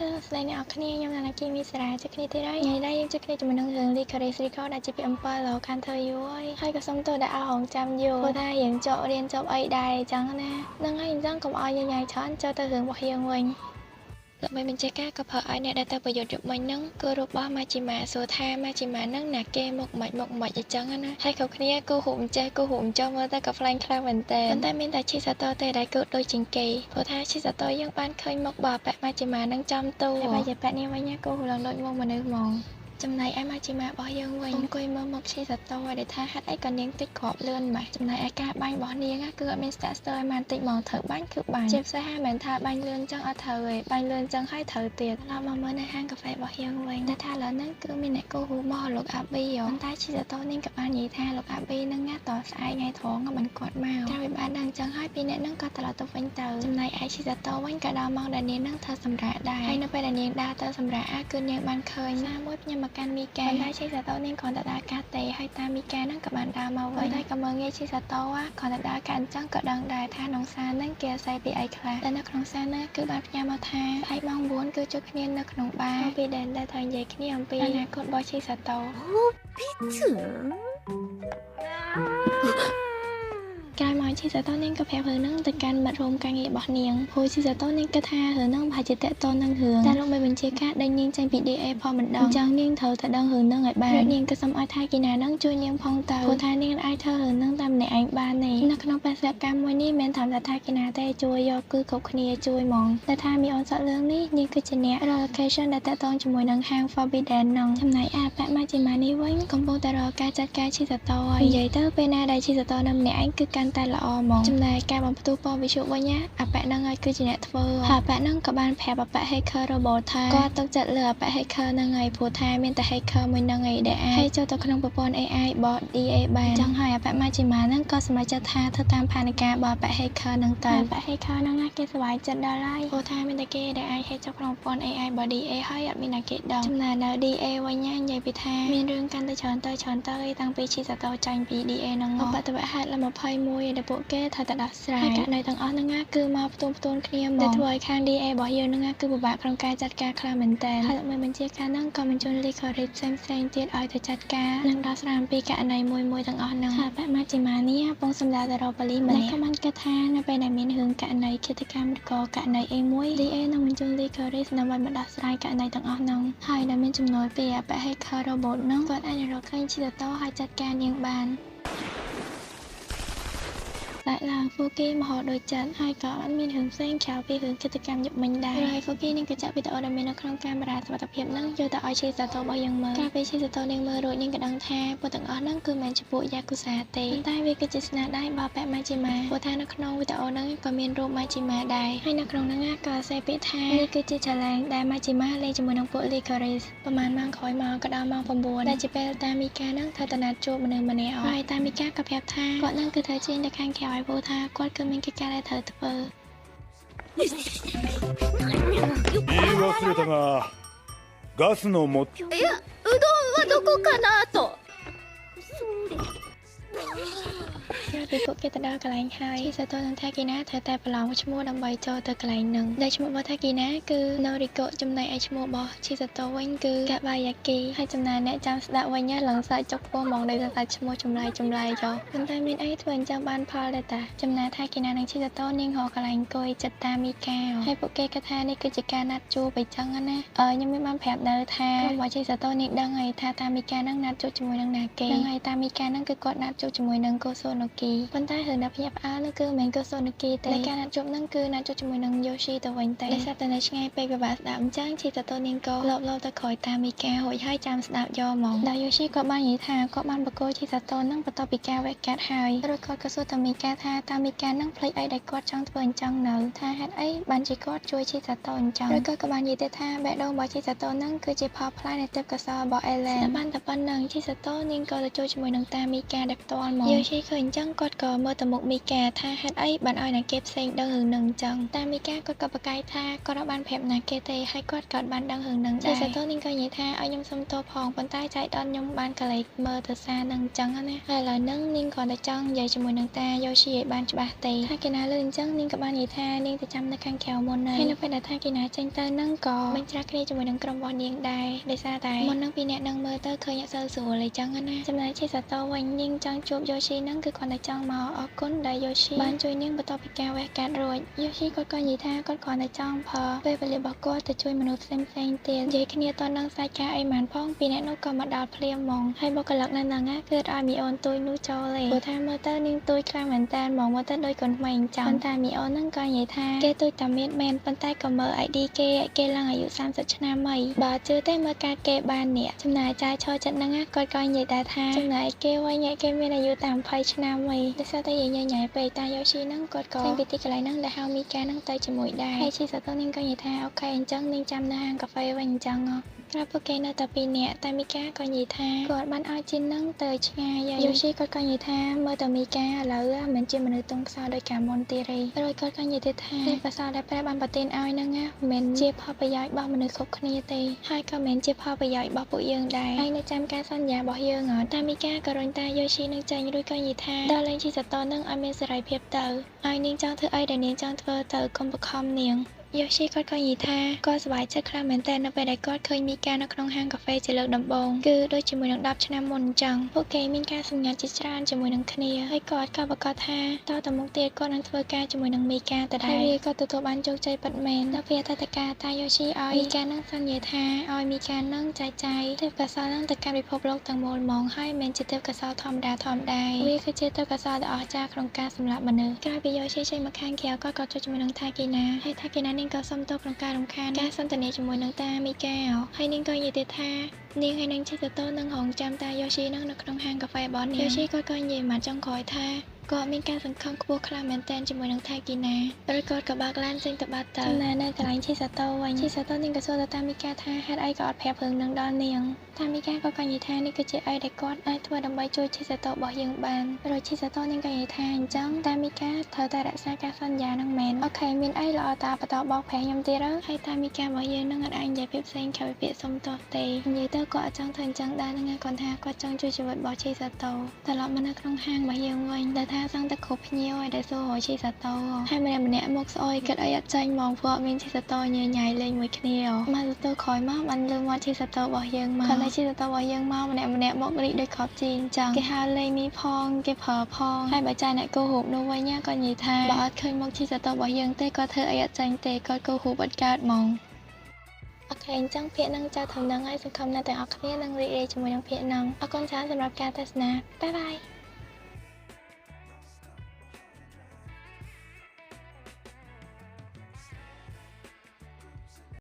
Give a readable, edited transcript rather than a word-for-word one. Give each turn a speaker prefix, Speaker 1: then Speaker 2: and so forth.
Speaker 1: Hello ស្ដីអ្នកគ្នាខ្ញុំណាគីមីសារ៉ាជិះគ្នាទៀតហើយថ្ងៃនេះយើងជិះគ្នាជាមួយនឹងរឿង Licorice Recall ដែលជាពីអំពិលរកខានធ្វើយូរហើយក៏សុំទោសដែលអស់រងចាំយូរព្រោះថាយើងចករៀនចប់អីដែរអញ្ចឹងណានឹងហើយអញ្ចឹងកុំឲ្យញញ៉ៃច្រើនចូលទៅរឿងរបស់យើងវិញដើម្បីបញ្ជាការក៏ប្រើឲ្យអ្នកដែលទៅប្រយុទ្ធយុគមិញហ្នឹងគឺរបស់ Majima សួរថា Majima ហ្នឹងណាគេមកមិនអញ្ចឹងណាហើយគ្រប់គ្នាគូហូបចេះគូហូបចុះមើលទៅក៏ខ្លាំងខ្លាំងមែនតើប៉ុន្តែមានតែឈីសាតូទេដែលគូដូចជាងគេព្រោះថាឈីសាតូយើងបានឃើញមកបបាក់ Majima ហ្នឹងចំទូហើយបើជាបាក់នេះវិញគូហូឡើងដូចមកមនុស្សហ្មងចំណែកឯ Majima របស់យើងវិញអង្គុយមើលមុខឈីសាតូឲ្យដែលថាហេតុអីក៏នាងតិចក្របលឿនម៉េចចំណែកឯការបាញ់របស់នាងគឺអត់មានស្ទាក់ស្ទើរឲ្យបានតិចមកត្រូវបាញ់គឺបាញ់ជាពិសេសហើយមិនថាបាញ់លឿនចឹងអត់ត្រូវទេបាញ់លឿនចឹងហើយត្រូវទៀតដល់មកមើលនៅហាងកាហ្វេរបស់យើងវិញតែថាឥឡូវហ្នឹងគឺមានអ្នកគូហូមកលោកអាប៊ីប៉ុន្តែឈីសាតូនាងក៏បាននិយាយថាលោកអាប៊ីហ្នឹងណាតស្អែកថ្ងៃត្រង់មិនគាត់មកតែវាបានដឹងចឹងហើយពីអ្នកហ្នឹងក៏ត្រឡប់ទៅវិញទៅចំណែកឯឈីសាតូវិញក៏ដល់មកដែលនាងហ្នឹងធ្វើសម្រាប់ដែរហើយនៅពេលដែលនាងដើរទៅសម្រាប់គឺនាងបានឃើញសារមួយផ្ញើមកកាន់មីកាតែឈីសាតូនាងគ្រាន់តែដើរកាត់ទេហើយតាមមីកាហ្នឹងក៏បានដើរមកវិញតែក៏មើលងាយឈីសាតូគ្រាន់តែដើរកាត់អញ្ចឹងក៏ដឹងដែរថាក្នុងសារហ្នឹងគេអាស្រ័យពីអីខ្លះតែនៅក្នុងសារហ្នឹងគឺបានផ្ញើមកថាឯម៉ោង 9 គឺជួបគ្នានៅក្នុងបារពីដែលត្រូវនិយាយគ្នាអំពីអនាគតរបស់ឈីសាតូក្រោយមកឈីសាតូនាងក៏ប្រាប់រឿងហ្នឹងទៅកាន់មិត្តរួមការងាររបស់នាងព្រោះឈីសាតូនាងគិតថារឿងហ្នឹងប្រហែលជាតកតនឹងរឿងតែលោកមេបញ្ជាការដេញនាងចេញពី DA ផងមិនដឹងអញ្ចឹងនាងត្រូវតែដឹងរឿងហ្នឹងឲ្យបាននាងក៏សុំឲ្យថៃគីណាហ្នឹងជួយនាងផងទៅព្រោះថានាងអាចធ្វើរឿងហ្នឹងតែម្នាក់ឯងបានទេនៅក្នុងបេសកកម្មមួយនេះមិនត្រឹមតែថៃគីណាទេជួយយកគឺគ្រប់គ្នាជួយហ្មងតែថាមីអូនសក់លឿងនេះនាងគឺជាអ្នក relocation ដែលតកតងជាមួយនឹងហាង Forbidden ហ្នឹងចំណែកអាប៉ាម៉ាជីម៉ានេះវិញកំពុងតែរកការចាត់ការឈីសាតូហើយនិយាយទៅពេលណាដែលឈីសាតូនៅម្នាក់ឯងគឺកាន់តែល្អហ្មងចំណែកការបំផ្ទុះពណ៌វិទ្យុវិញណាអាប៉ាហ្នឹងឲ្យគឺជាអ្នកធ្វើហើយអាប៉ាហ្នឹងក៏បានប្រាប់អាប៉ា hacker robot ថាគាត់ទុកចិត្តលើអាប៉ា hacker ហ្នឹងហើយព្រោះថាមានតែ hacker មួយហ្នឹងឯងដែលអាចចូលទៅក្នុងប្រព័ន្ធ AI របស់ DA បានចឹងហើយអាប៉ា Majima ហ្នឹងក៏សម្រេចចិត្តថាធ្វើតាមផែនការរបស់អាប៉ា hacker ហ្នឹងទៅអាប៉ា hacker ហ្នឹងណាគេស្វែងចិត្តដល់ហើយព្រោះថាមានតែគេដែលអាច hack ចូលក្នុងប្រព័ន្ធ AI របស់ DA ហើយអត់មានអ្នកគេដឹងចំណែកនៅ DA វិញណានិយាយពីថាមានរឿងកាន់តែច្រើនទៅតាំងពីឈីសាតូចាញ់ពី DA ហ្នឹងមកបតវហេតុលេខ21ដែលពួកគេត្រូវតែដោះស្រាយករណីទាំងអស់ហ្នឹងគឺមកផ្ទុំគ្នាមកដែលធ្វើឲ្យខាង DA របស់យើងហ្នឹងគឺពិបាកក្នុងការចាត់ការខ្លាំងមែនតើហើយលោកមេបញ្ជាការហ្នឹងក៏បញ្ជូន Licorice ផ្សេងទៀតឲ្យទៅចាត់ការនិងដោះស្រាយអំពីករណីមួយទាំងអស់ហ្នឹងហើយបែប Majima នេះពងសម្ដៅទៅរកប៉ូលីសម្នាក់ក៏បានគិតថានៅពេលដែលមានរឿងករណីឃាតកម្មឬក៏ករណីអីមួយ DA នឹងបញ្ជូន Licorice ដើម្បីមកដោះស្រាយករណីទាំងអស់ហ្នឹងហើយដែលមានចំណុចពីអាប៉ា hacker robot ហ្នឹងគាត់អាចរកឃើញឈីសាតូហើយចាត់ការនាងបានតែឡើងហ្វូគីមហោដូចចិត្តហើយក៏អត់មានរឿងផ្សេងក្រៅពីរឿងកិច្ចកម្មយុគមិញដែរហើយហ្វូគីនឹងក៏ចាក់វីដេអូដែលមាននៅក្នុងកាមេរ៉ាសុវត្ថិភាពហ្នឹងយកទៅឲ្យឈីសាតូរបស់យើងមើលកាលពេលឈីសាតូនាងមើលរួចនាងក៏ដឹងថាពួកទាំងអស់ហ្នឹងគឺមិនជាពួកយ៉ាគូសាទេប៉ុន្តែវាគឺជាស្នាដៃរបស់ប៉ាម៉ាជីម៉ាព្រោះថានៅក្នុងវីដេអូហ្នឹងក៏មានរូបម៉ាជីម៉ាដែរហើយនៅក្នុងហ្នឹងក៏សរសេរពាក្យថានេះគឺជាឆលាងដែលម៉ាជីម៉ាលេងជាមួយនឹងពួក Licorice ប្រហែលម៉ោងក្រោយមកក៏ដល់ម៉ោង 9ដែលជាពេលតាមីកាហ្នឹងធ្វើតំណាត់ជួបមនុស្សម្នាក់ហើយតាមីកាក៏ប្រាប់ថាគាត់ហ្នឹងគឺត្រូវចេញទៅខាងក្រៅព្រោះថាគាត់គឺមានកិច្ចការដែលត្រូវធ្វើ
Speaker 2: 言い忘れたがガスのもい
Speaker 3: やうどんはどこかなと
Speaker 1: ពីពួកគេទៅដល់កន្លែងហើយឈីសាតូនិងថាគីណាត្រូវតែប្រឡងឈ្មោះដើម្បីចូលទៅកន្លែងហ្នឹងដែលឈ្មោះរបស់ថាគីណាគឺ Noriko ចំណែកឯឈ្មោះរបស់ឈីសាតូវិញគឺ Kabayaki ហើយចំណែកអ្នកចាំស្ដាប់វិញឡើងសើចចុកពោះហ្មងដោយសារតែឈ្មោះចម្លែកចុះប៉ុន្តែមានអីធ្វើអញ្ចឹងបានផលដែរតាចំណែកថាគីណានិងឈីសាតូនាងរកកន្លែងអង្គុយចិត្តតាមីកាហើយពួកគេគិតថានេះគឺជាការណាត់ជួបអញ្ចឹងណាខ្ញុំបានប្រាប់នៅថារបស់ឈីសាតូនាងដឹងហើយថាតាមីកានឹងណាត់ជួបជាមួយនឹងណាគេហ្នឹងហើយតាមីកានឹងគឺគាត់ណាត់ជួបជាមួយនឹងកូសូណូគីប៉ុន្តែរឿងដែលភ្ញាក់ផ្អើលនោះគឺមិនមែនកូសូណូគីទេការណាត់ជួបហ្នឹងគឺណាត់ជួបជាមួយនឹងយូស៊ីទៅវិញតែដោយសារតែនៅឆ្ងាយពេកពិបាកស្ដាប់អញ្ចឹងឈីសាតូនាងក៏លបទៅក្រោយតាមីការួចហើយចាំស្ដាប់យកហ្មងដល់យូស៊ីក៏បាននិយាយថាគាត់បានបកគោឈីសាតូហ្នឹងបន្ទាប់ពីការវេកាត់ហើយរួចគាត់ក៏សួរតាមីកាថាតាមីកាហ្នឹងភ្លេចអីដែលគាត់ចង់ធ្វើអញ្ចឹងនៅថាហេតុអីបានជាគាត់ជួយឈីសាតូអញ្ចឹងរួចគាត់ក៏បាននិយាយទៅថាបេះដូងរបស់ឈីសាតូហ្នឹងគឺជាផលផ្លែនៃទេពកោសល្យរបស់អេឡែនតែបានតែប៉ុណ្្នឹងឈីសាតូនាងក៏ទៅជួយជាមួយនឹងតាមីកាដែលផ្ទាល់មកយូស៊ីឃើញអញ្ចឹង គាត់ក៏មើលទៅមុខមីកាថាហេតុអីបានឲ្យណាគេផ្សេងដឹងរឿងនឹងអញ្ចឹងតែមីកាគាត់ក៏ប្រកែកថាគាត់អត់បានប្រាប់ណាគេទេហើយគាត់ក៏បានដឹងរឿងនឹងដែរជីសាតូនាងក៏និយាយថាឲ្យខ្ញុំសុំទោសផងប៉ុន្តែចៃដន្យខ្ញុំបានកលេចមើលទៅសារនឹងអញ្ចឹងណាហើយឥឡូវហ្នឹងនាងគាត់តែចង់និយាយជាមួយនឹងតាយ៉ូស៊ីឲ្យបានច្បាស់ទេថាគេណាលឺអញ្ចឹងនាងក៏បាននិយាយថានាងទៅចាំនៅខាងក្រៅមុនហើយនៅពេលដែលថាគេណាចេញទៅហ្នឹងក៏បញ្ច្រាស់គ្នាជាមួយនឹងក្រុមរបស់នាងដែរដោយសារតែមុននឹងពីអ្នកនឹងមើលទៅឃើញអត់សូវស្រួលអីចឹងណាចំណែកជីសាតូវិញនាងចង់ជួបយ៉ូស៊ីហ្នឹងគឺគាត់តែចង់មកអរគុណដែលយ៉ូស៊ីបានជួយនាងបន្ទាប់ពីការវះកាត់រួចយ៉ូស៊ីគាត់ក៏និយាយថាគាត់គ្រាន់តែចង់ប្រើពេលវេលារបស់គាត់ទៅជួយមនុស្សផ្សេងៗទៀតនិយាយគ្នាតនឹងសាច់ការអីមិនផងពីអ្នកនោះក៏មកដល់ភ្លាមហ្មងហើយបុគ្គលិកនៅហ្នឹងគឺឲ្យមីអូនទួយនោះចូលទេព្រោះថាមើលទៅនាងទួយខ្លាំងមែនតើហ្មងមើលទៅដូចកូនក្មេងអញ្ចឹងប៉ុន្តែមីអូនហ្នឹងក៏និយាយថាគេទួយតែមានមែនប៉ុន្តែក៏មើល ID គេឡើងអាយុ30ឆ្នាំហីបើជឿទេមើលកាតគេបាននេះចំណែកចាយឈរចិត្តហ្នឹងគាត់ក៏និយាយដែរថាចំណែកគេវិញគេមានអាយុតែ20ឆ្នាំហីដោយសារតែយាយញ៉ៃពេកតាយ៉ូស៊ីហ្នឹងគាត់ក៏ចេញពីទីកន្លែងហ្នឹងដែលហៅមីកាហ្នឹងទៅជាមួយដែរហើយជីសាតូនាងក៏និយាយថាអូខេអញ្ចឹងនាងចាំនៅហាងកាហ្វេវិញអញ្ចឹងក្រៅពួកគេនៅតែ2នាក់តែមីកាក៏និយាយថាគាត់បានឲ្យជីនហ្នឹងទៅឆ្ងាយហើយយ៉ូស៊ីគាត់ក៏និយាយថាមើលតែមីកាឥឡូវមិនជាមនុស្សទន់ខ្សោយដោយកាលមុនទៀតទេរួចគាត់ក៏និយាយទៀតថាទេពកោសល្យដែលព្រះបានប្រទានឲ្យហ្នឹងមិនជាផលប្រយោជន៍របស់មនុស្សគ្រប់គ្នាទេហើយក៏មិនជាផលប្រយោជន៍របស់ពួកយើងដែរហើយនៅចាំការសន្យារបស់យើងតែមីកាក៏រុញតាយ៉ូស៊ីនឹងចេញរួចក៏និយាយថាដល់លេងជីសាតូនឹងឲ្យមានសេរីភាពទៅឲ្យនាងចង់ធ្វើអីដែលនាងចង់ធ្វើទៅកុំបខំនាងយ៉ូស៊ីគាត់ក៏និយាយថាគាត់សប្បាយចិត្តខ្លាំងមែនតើនៅពេលដែលគាត់ឃើញមីកានៅក្នុងហាងកាហ្វេជាលើកដំបូងគឺដូចជាមួយនឹង10ឆ្នាំមុនអញ្ចឹងពួកគេមានការសម្ងាត់ជាច្រើនជាមួយនឹងគ្នាហើយគាត់ក៏ប្រកាសថាតទៅមុខទៀតគាត់នឹងធ្វើការជាមួយនឹងមីកាទៅដែរហើយគាត់ទទួលបានជោគជ័យពិតមែនដល់ពេលអតីតកាលតាយ៉ូស៊ីឲ្យមីកានឹងសន្យាថាឲ្យមីកានឹងចែកចាយទេពកោសល្យនឹងទៅកាន់ពិភពលោកទាំងមូលហ្មងហើយមិនជាទេពកោសល្យធម្មតាវាគឺជាទេពកោសល្យដ៏អស្ចារ្យក្នុងការសម្លាប់មនុស្សក្រោយពីយ៉ូស៊ីចេញមកខាងក្រៅគាត់ក៏ជួបជាមួយនឹងថាគីណាហើយថាគីណានាងក៏សុំទោសក្នុងការរំខានការសន្ទនាជាមួយនឹងតាមីកាហើយនាងក៏និយាយទៀតថានាងហើយនឹងជីសាតូនឹងរងចាំតាយ៉ូស៊ីនឹងនៅក្នុងហាងកាហ្វេរបស់នាងយ៉ូស៊ីគាត់ក៏និយាយមកចុងក្រោយថាគាត់មានការសង្ឃឹមខ្ពស់ខ្លាំងមែនទែនជាមួយនឹងថាគីណារួចគាត់ក៏បើកឡានចេញទៅបាត់ទៅចំណែកនៅកន្លែងជីសាតូវិញជីសាតូនាងក៏សួរទៅតាមីកាថាហេតុអីក៏អត់ប្រាប់រឿងនឹងដល់នាងតាមីកាក៏និយាយថានេះគឺជាអីដែលគាត់អាចធ្វើដើម្បីជួយជីសាតូរបស់យើងបានរួចជីសាតូនាងក៏និយាយថាអញ្ចឹងតាមីកាត្រូវតែរក្សាការសន្យានឹងមែនអូខេមានអីល្អតាបន្តបោកប្រាស់ខ្ញុំទៀតហើយតាមីការបស់យើងនឹងអត់អាចនិយាយពាក្យផ្សេងក្រៅពីពាក្យសុំទោសទេនិយាយទៅគាត់អត់ចង់ធ្វើអញ្ចឹងដែរហ្នឹងគាត់ថាគាត់ចង់ជួយជីវិតរបស់ជីសាតូត្រឡប់មកនៅក្នុងហាងរបស់យើងវិញដែលថាសឹងតែគ្រប់ភ្ញៀវឲ្យដែលសួររកជីសាតូហើយម្នាក់មកស្អុយគិតអីអត់ចាញ់ហ្មងព្រោះអត់មានជីសាតូញ៉ៃលេងមួយគ្នាមកទៅក្រោយមកបានលើមកជីសាតូរបស់យើងមកគាត់តែជីសាតូរបស់យើងមកម្នាក់មករីកដូចគ្រាប់ជីអញ្ចឹងគេហៅលេងមីផងគេប្រើផងហើយបើចាអ្នកគូរូបនោះវិញគាត់និយាយថាបើអត់ឃើញមកជីសាតូរបស់យើងទេគាត់ធ្វើអីអត់ចាញ់ទេគាត់គូរូបអត់កើតហ្មងអូខេអញ្ចឹងភាគនឹងចៅធំនឹងហើយសង្ឃឹមថាទាំងអស់គ្នានឹងរីករាយជាមួយនឹងភាគនឹងអរគុណច្រើនសម្រាប់ការទស្សនាបាយបាយ